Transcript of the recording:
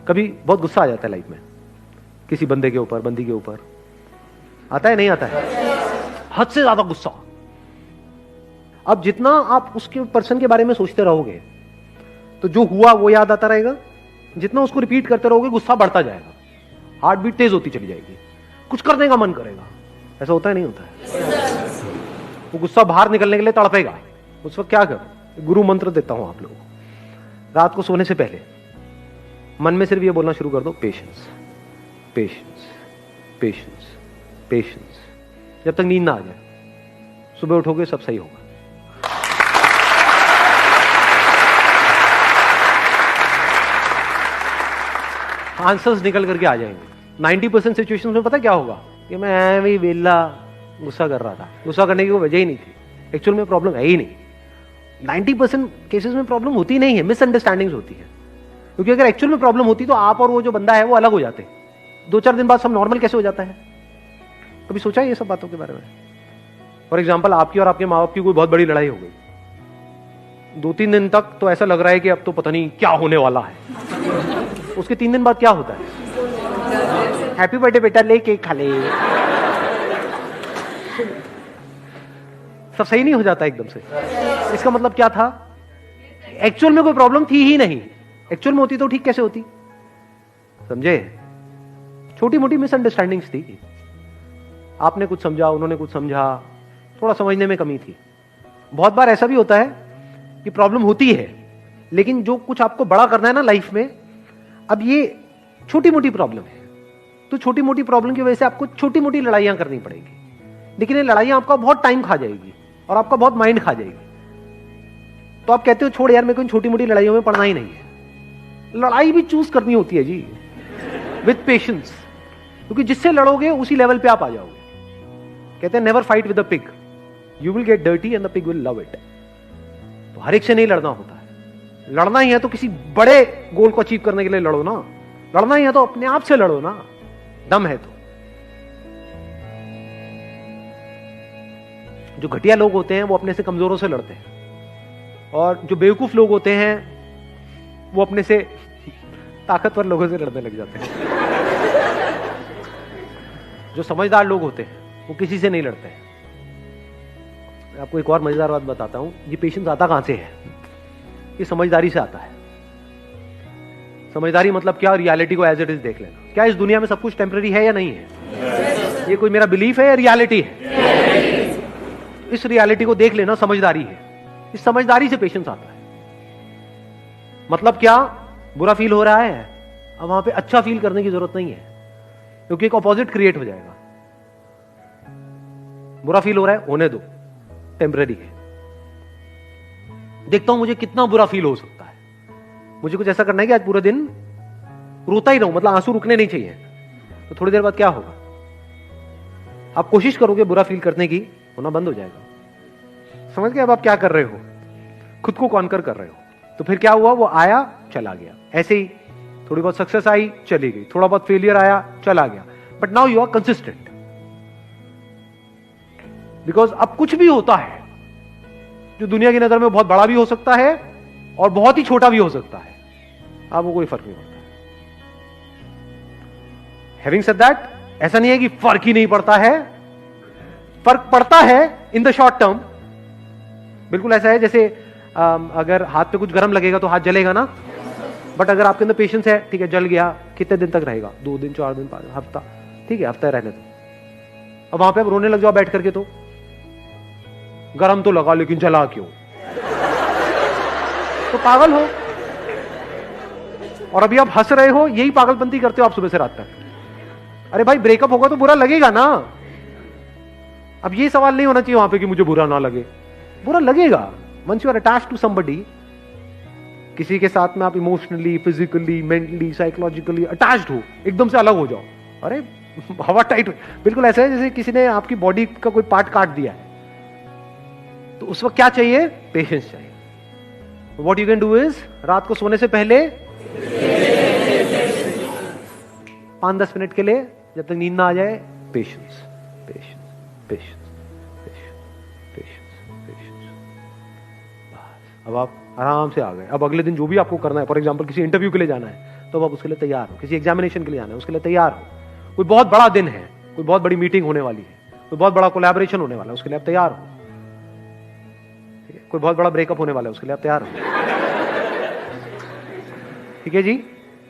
कभी बहुत गुस्सा आ जाता है लाइफ में, किसी बंदे के ऊपर, बंदी के ऊपर, आता है नहीं आता है? हद से ज्यादा गुस्सा। अब जितना आप उसके पर्सन के बारे में सोचते रहोगे तो जो हुआ वो याद आता रहेगा, जितना उसको रिपीट करते रहोगे गुस्सा बढ़ता जाएगा, हार्ट बीट तेज होती चली जाएगी, कुछ करने का मन करेगा। ऐसा होता है नहीं होता है? वो गुस्सा बाहर निकलने के लिए तड़पेगा। उस वक्त क्या करो? गुरु मंत्र देता हूं आप लोगों को। रात को सोने से पहले मन में सिर्फ ये बोलना शुरू कर दो, पेशेंस, पेशेंस, पेशेंस, पेशेंस। जब तक नींद ना आ जाए, सुबह उठोगे सब सही होगा। आंसर्स निकल करके आ जाएंगे। 90% सिचुएशन में पता क्या होगा कि मैं ऐਵੇਂ ही वेला गुस्सा कर रहा था। गुस्सा करने की कोई वजह ही नहीं थी, एक्चुअल में प्रॉब्लम है ही नहीं। 90% केसेस में प्रॉब्लम होती नहीं है, मिसअंडरस्टैंडिंग्स होती है। क्योंकि अगर एक्चुअल में प्रॉब्लम होती तो आप और वो जो बंदा है वो अलग हो जाते। 2-4 दिन बाद सब नॉर्मल कैसे हो जाता है? कभी सोचा है ये सब बातों के बारे में? फॉर एग्जाम्पल, आपकी और आपके माँ बाप की कोई बहुत बड़ी लड़ाई हो गई, 2-3 दिन तक तो ऐसा लग रहा है कि अब तो पता नहीं क्या होने वाला है। उसके 3 दिन बाद क्या होता है? हैप्पी बर्थडे बेटा, ले केक खा ले। सब सही नहीं हो जाता एकदम से। इसका मतलब क्या था? एक्चुअल में कोई प्रॉब्लम थी ही नहीं। एक्चुअल में होती तो ठीक कैसे होती? समझे? छोटी मोटी मिसअंडरस्टैंडिंग्स थी। आपने कुछ समझा, उन्होंने कुछ समझा, थोड़ा समझने में कमी थी। बहुत बार ऐसा भी होता है कि प्रॉब्लम होती है, लेकिन जो कुछ आपको बड़ा करना है ना लाइफ में, अब ये छोटी मोटी प्रॉब्लम है, तो छोटी मोटी प्रॉब्लम की वजह से आपको छोटी मोटी लड़ाइयां करनी पड़ेगी। लेकिन ये लड़ाइयां आपका बहुत टाइम खा जाएगी और आपका बहुत माइंड खा जाएगी। तो आप कहते हो छोड़ यार, मेरे को इन छोटी मोटी लड़ाइयों में पड़ना ही नहीं है। लड़ाई भी चूज करनी होती है जी, विद पेशेंस, क्योंकि जिससे लड़ोगे उसी लेवल पे आप आ जाओगे। कहते हैं never fight with the pig, you will get dirty and the pig will love it. तो हर एक से नहीं लड़ना होता है। लड़ना ही है तो किसी बड़े गोल को अचीव करने के लिए लड़ो ना। लड़ना ही है तो अपने आप से लड़ो ना, दम है तो। जो घटिया लोग होते हैं वो अपने से कमजोरों से लड़ते हैं, और जो बेवकूफ लोग होते हैं वो अपने से ताकतवर लोगों से लड़ने लग जाते हैं। जो समझदार लोग होते हैं वो किसी से नहीं लड़ते हैं। मैं आपको एक और मजेदार बात बताता हूं। ये पेशेंस आता कहां से है? ये समझदारी से आता है। समझदारी मतलब क्या? रियलिटी को एज इट इज देख लेना। क्या इस दुनिया में सब कुछ टेम्पररी है या नहीं है? ये कोई मेरा बिलीफ है या रियलिटी है? इस रियलिटी को देख लेना समझदारी है। इस समझदारी से पेशेंस आता है। मतलब क्या? बुरा फील हो रहा है, अब वहां पे अच्छा फील करने की जरूरत नहीं है, क्योंकि एक ऑपोजिट क्रिएट हो जाएगा। बुरा फील हो रहा है, होने दो, टेम्पररी है। देखता हूं मुझे कितना बुरा फील हो सकता है। मुझे कुछ ऐसा करना है कि आज पूरे दिन रोता ही रहूं, मतलब आंसू रुकने नहीं चाहिए। तो थोड़ी देर बाद क्या होगा? आप कोशिश करोगे बुरा फील करने की, होना बंद हो जाएगा। समझ गए? अब आप क्या कर रहे हो? खुद को कॉन्कर कर रहे हो। तो फिर क्या हुआ? वो आया, चला गया। ऐसे ही थोड़ी बहुत सक्सेस आई, चली गई, थोड़ा बहुत फेलियर आया, चला गया। But now you are consistent, because अब कुछ भी होता है जो दुनिया की नजर में बहुत बड़ा भी हो सकता है और बहुत ही छोटा भी हो सकता है, आपको कोई फर्क नहीं पड़ता। हैविंग सेड दैट, ऐसा नहीं है कि फर्क ही नहीं पड़ता है, फर्क पड़ता है इन द शॉर्ट टर्म। बिल्कुल ऐसा है जैसे अगर हाथ पे कुछ गर्म लगेगा तो हाथ जलेगा ना, बट अगर आपके अंदर पेशेंस है, ठीक है जल गया, कितने दिन तक रहेगा? 2 दिन, 4 दिन, 5 हफ्ता, ठीक है हफ्ता रहने दो। अब वहां पे आप रोने लग जाओ बैठ करके, तो गरम तो लगा लेकिन जला क्यों? तो पागल हो। और अभी आप हंस रहे हो, यही पागलपंती करते हो आप सुबह से रात तक। अरे भाई ब्रेकअप होगा तो बुरा लगेगा ना। अब ये सवाल नहीं होना चाहिए वहां पे कि मुझे बुरा ना लगे। बुरा लगेगा। Once you are attached to somebody, किसी के साथ में आप emotionally, physically, mentally, psychologically attached हो, एकदम से अलग हो जाओ, अरे हवा टाइट। बिल्कुल ऐसा है जैसे किसी ने आपकी बॉडी का कोई पार्ट काट दिया है, तो उस वक्त क्या चाहिए? पेशेंस चाहिए। What you can do is, रात को सोने से पहले 5-10 मिनट के लिए, जब तक नींद ना आ जाए, patience, patience, patience, patience, patience. अब आप आराम से आ गए। अब अगले दिन जो भी आपको करना है, फॉर एग्जांपल किसी इंटरव्यू के लिए जाना है, तो तो आप उसके लिए तैयार हो। किसी एग्जामिनेशन के लिए आना है, उसके लिए तैयार हो। कोई बहुत बड़ा दिन है, कोई बहुत बड़ी मीटिंग होने वाली है, कोई बहुत बड़ा कोलैबोरेशन होने वाला है, उसके लिए आप तैयार हो। कोई बहुत बड़ा ब्रेकअप होने वाला है, उसके लिए आप तैयार हो। ठीक है जी।